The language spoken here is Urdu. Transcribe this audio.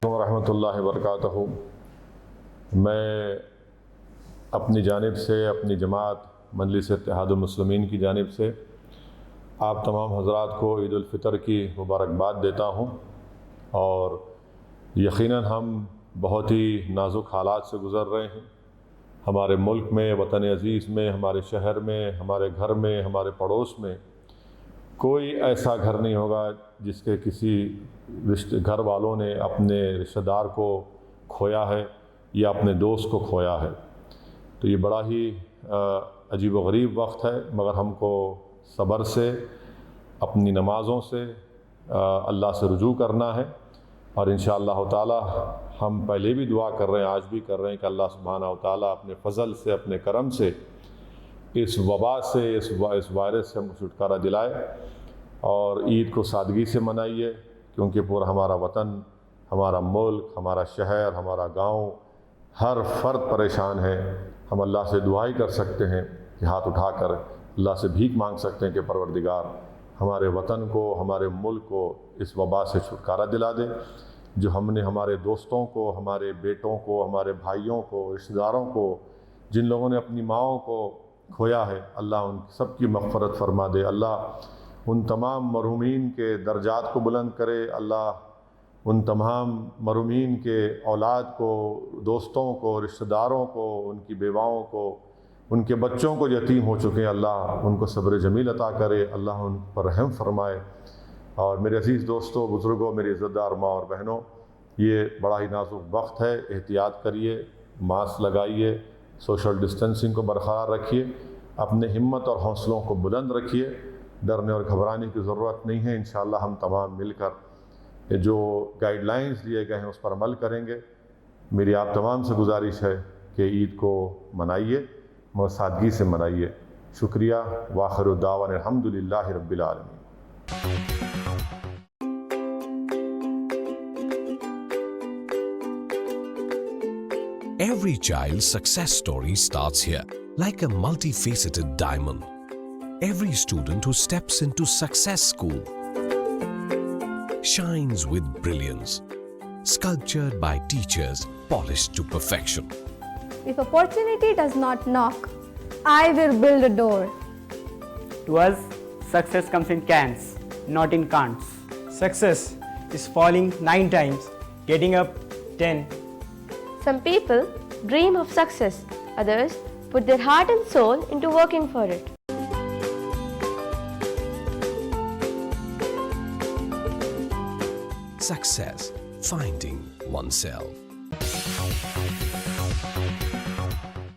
ورحمۃ اللہ وبرکاتہ۔ میں اپنی جانب سے، اپنی جماعت مجلس اتحاد المسلمین کی جانب سے آپ تمام حضرات کو عید الفطر کی مبارکباد دیتا ہوں، اور یقیناً ہم بہت ہی نازک حالات سے گزر رہے ہیں۔ ہمارے ملک میں، وطن عزیز میں، ہمارے شہر میں، ہمارے گھر میں، ہمارے پڑوس میں کوئی ایسا گھر نہیں ہوگا جس کے کسی گھر والوں نے اپنے رشتہ دار کو کھویا ہے یا اپنے دوست کو کھویا ہے۔ تو یہ بڑا ہی عجیب و غریب وقت ہے، مگر ہم کو صبر سے، اپنی نمازوں سے اللہ سے رجوع کرنا ہے، اور انشاءاللہ تعالی ہم پہلے بھی دعا کر رہے ہیں، آج بھی کر رہے ہیں کہ اللہ سبحانہ و تعالیٰ اپنے فضل سے، اپنے کرم سے اس وبا سے، اس وائرس سے ہم کو چھٹکارا دلائے، اور عید کو سادگی سے منائیے، کیونکہ پورا ہمارا وطن، ہمارا ملک، ہمارا شہر، ہمارا گاؤں، ہر فرد پریشان ہے۔ ہم اللہ سے دعا ہی کر سکتے ہیں کہ ہاتھ اٹھا کر اللہ سے بھیک مانگ سکتے ہیں کہ پروردگار ہمارے وطن کو، ہمارے ملک کو اس وبا سے چھٹکارا دلا دے۔ جو ہم نے ہمارے دوستوں کو، ہمارے بیٹوں کو، ہمارے بھائیوں کو، رشتہ داروں کو، جن لوگوں نے اپنی ماؤں کو کھویا ہے، اللہ ان سب کی مغفرت فرما دے۔ اللہ ان تمام مرحومین کے درجات کو بلند کرے۔ اللہ ان تمام مرحومین کے اولاد کو، دوستوں کو، رشتہ داروں کو، ان کی بیواؤں کو، ان کے بچوں کو یتیم ہو چکے ہیں، اللہ ان کو صبر جمیل عطا کرے، اللہ ان پر رحم فرمائے۔ اور میرے عزیز دوستوں، بزرگوں، میری عزت دار ماں اور بہنوں، یہ بڑا ہی نازک وقت ہے، احتیاط کریے، ماسک لگائیے، سوشل ڈسٹینسنگ کو برقرار رکھیے، اپنے ہمت اور حوصلوں کو بلند رکھیے، ڈرنے اور گھبرانے کی ضرورت نہیں ہے۔ انشاءاللہ ہم تمام مل کر جو گائیڈ لائنز دیے گئے ہیں اس پر عمل کریں گے۔ میری آپ تمام سے گزارش ہے کہ عید کو منائیے، اور سادگی سے منائیے۔ شکریہ۔ وآخر دعوانا الحمدللہ رب العالمین۔ Every child's success story starts here, like a multifaceted diamond. Every student who steps into Success School shines with brilliance, sculptured by teachers polished to perfection. If opportunity does not knock, I will build a door. To us, success comes in cans, not in can'ts. Success is falling 9 times, getting up 10. Some people dream of success, others put their heart and soul into working for it. Success, finding oneself.